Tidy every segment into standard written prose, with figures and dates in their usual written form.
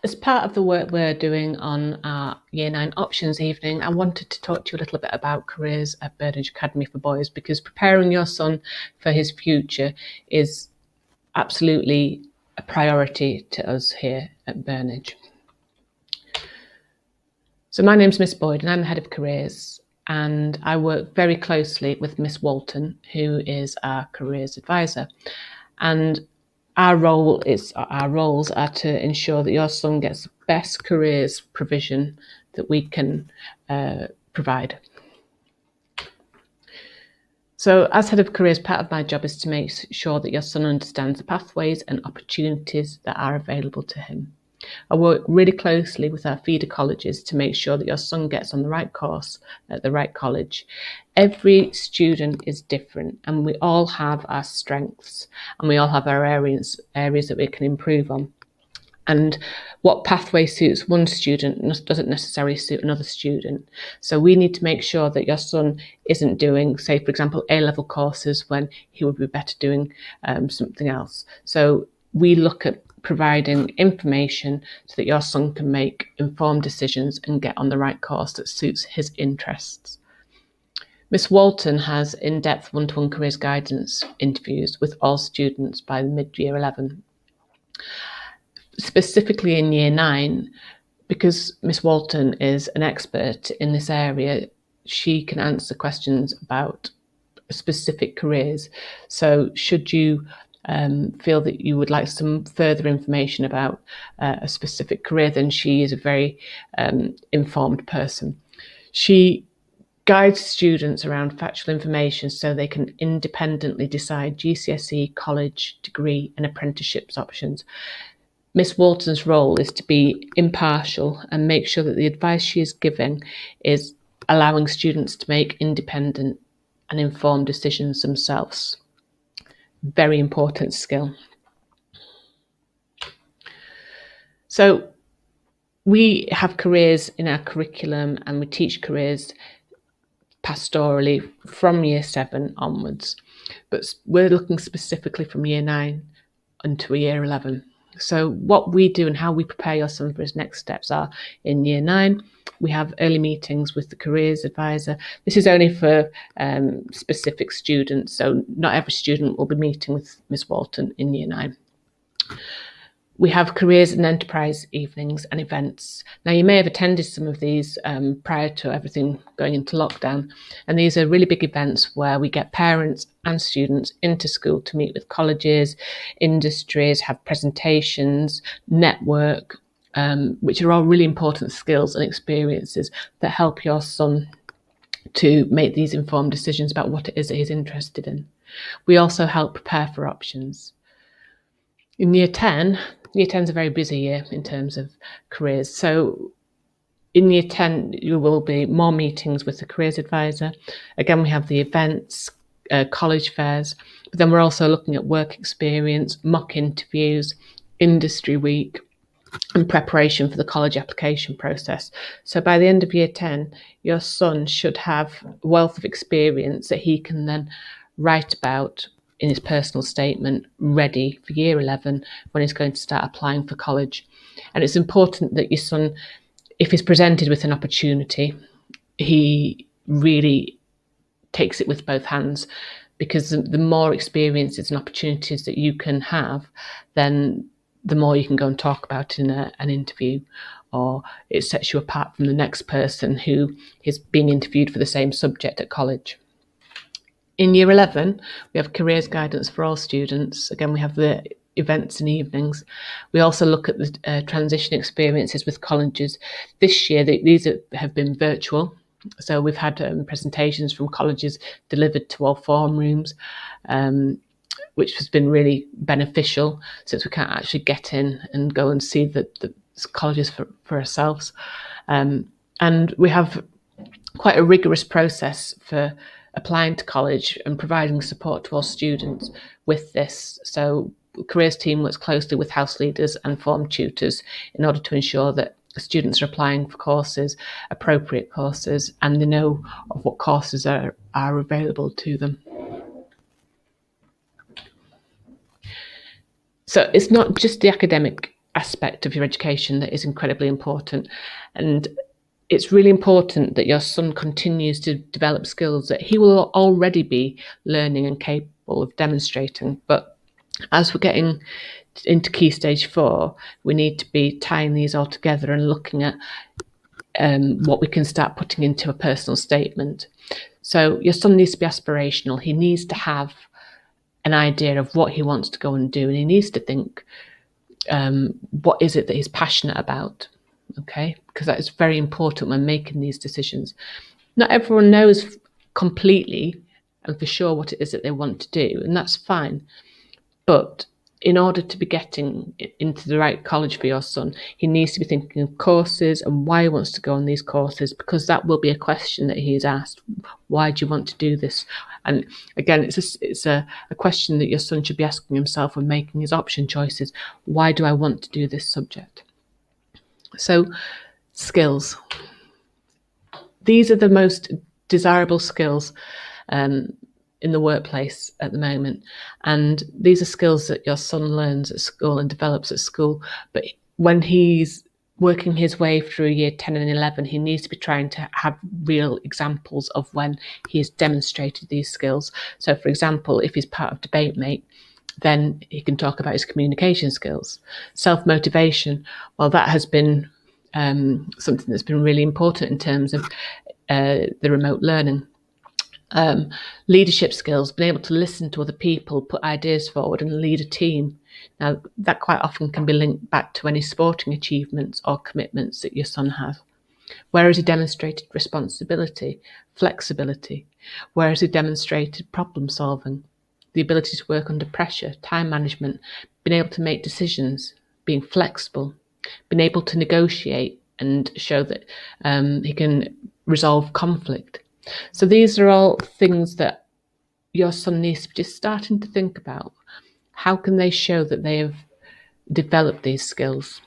As part of the work we're doing on our Year 9 options evening, I wanted to talk to you a little bit about careers at Burnage Academy for Boys, because preparing your son for his future is absolutely a priority to us here at Burnage. So my name's Miss Boyd and I'm the Head of Careers, and I work very closely with Miss Walton, who is our Careers Advisor. And our roles are to ensure that your son gets the best careers provision that we can provide. So as Head of Careers, part of my job is to make sure that your son understands the pathways and opportunities that are available to him. I work really closely with our feeder colleges to make sure that your son gets on the right course at the right college. Every student is different and we all have our strengths and we all have our areas that we can improve on. And what pathway suits one student doesn't necessarily suit another student. So we need to make sure that your son isn't doing, say, for example, A-level courses when he would be better doing something else. So we look at providing information so that your son can make informed decisions and get on the right course that suits his interests. Miss Walton has in-depth one-to-one careers guidance interviews with all students by mid-year 11. Specifically in Year 9, because Miss Walton is an expert in this area, she can answer questions about specific careers. So should you feel that you would like some further information about a specific career, then she is a very informed person. She guides students around factual information so they can independently decide GCSE, college, degree and apprenticeships options. Miss Walton's role is to be impartial and make sure that the advice she is giving is allowing students to make independent and informed decisions themselves. Very important skill. So we have careers in our curriculum and we teach careers pastorally from Year 7 onwards, but we're looking specifically from Year 9 until Year 11. So what we do and how we prepare your son for his next steps are in Year 9, we have early meetings with the Careers Advisor. This is only for specific students, so not every student will be meeting with Miss Walton in Year 9. We have careers and enterprise evenings and events. Now, you may have attended some of these prior to everything going into lockdown. And these are really big events where we get parents and students into school to meet with colleges, industries, have presentations, network, which are all really important skills and experiences that help your son to make these informed decisions about what it is that he's interested in. We also help prepare for options. In Year 10, Year 10 is a very busy year in terms of careers. So in Year 10, there will be more meetings with the Careers Advisor. Again, we have the events, college fairs, but then we're also looking at work experience, mock interviews, industry week, and preparation for the college application process. So by the end of Year 10, your son should have a wealth of experience that he can then write about in his personal statement, ready for Year 11 when he's going to start applying for college. And it's important that your son, if he's presented with an opportunity, he really takes it with both hands, because the more experiences and opportunities that you can have, then the more you can go and talk about in an interview, or it sets you apart from the next person who is being interviewed for the same subject at college. In Year 11, we have careers guidance for all students. Again, we have the events and evenings. We also look at the transition experiences with colleges. This year, these have been virtual. So we've had presentations from colleges delivered to all form rooms, which has been really beneficial since we can't actually get in and go and see the colleges for ourselves. And we have quite a rigorous process for applying to college and providing support to all students with this. So the careers team works closely with house leaders and form tutors in order to ensure that students are applying for courses, appropriate courses, and they know of what courses are available to them. So it's not just the academic aspect of your education that is incredibly important. And it's really important that your son continues to develop skills that he will already be learning and capable of demonstrating. But as we're getting into Key Stage 4, we need to be tying these all together and looking at what we can start putting into a personal statement. So your son needs to be aspirational. He needs to have an idea of what he wants to go and do, and he needs to think, what is it that he's passionate about? Okay, because that is very important when making these decisions. Not everyone knows completely and for sure what it is that they want to do, and that's fine. But in order to be getting into the right college for your son, he needs to be thinking of courses and why he wants to go on these courses, because that will be a question that he is asked. Why do you want to do this? And again, it's a question that your son should be asking himself when making his option choices. Why do I want to do this subject? So, skills. These are the most desirable skills in the workplace at the moment. And these are skills that your son learns at school and develops at school. But when he's working his way through year 10 and 11, he needs to be trying to have real examples of when he has demonstrated these skills. So, for example, if he's part of Debate Mate, then he can talk about his communication skills. Self-motivation, well, that has been something that's been really important in terms of the remote learning. Leadership skills, being able to listen to other people, put ideas forward and lead a team. Now, that quite often can be linked back to any sporting achievements or commitments that your son has. Where has he demonstrated responsibility, flexibility? Where has he demonstrated problem solving, the ability to work under pressure, time management, being able to make decisions, being flexible, being able to negotiate and show that he can resolve conflict? So these are all things that your son needs to be just starting to think about. How can they show that they have developed these skills?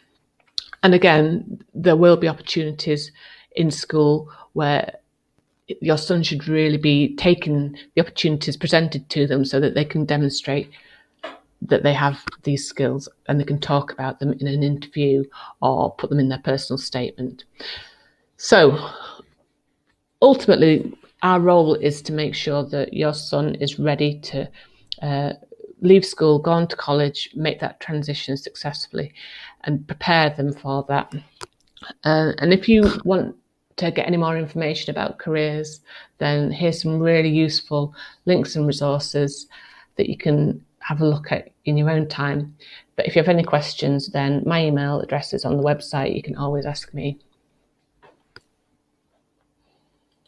And again, there will be opportunities in school where your son should really be taking the opportunities presented to them so that they can demonstrate that they have these skills and they can talk about them in an interview or put them in their personal statement. So ultimately, our role is to make sure that your son is ready to leave school, go on to college, make that transition successfully and prepare them for that. And if you want to get any more information about careers, then here's some really useful links and resources that you can have a look at in your own time. But if you have any questions, then my email address is on the website. You can always ask me.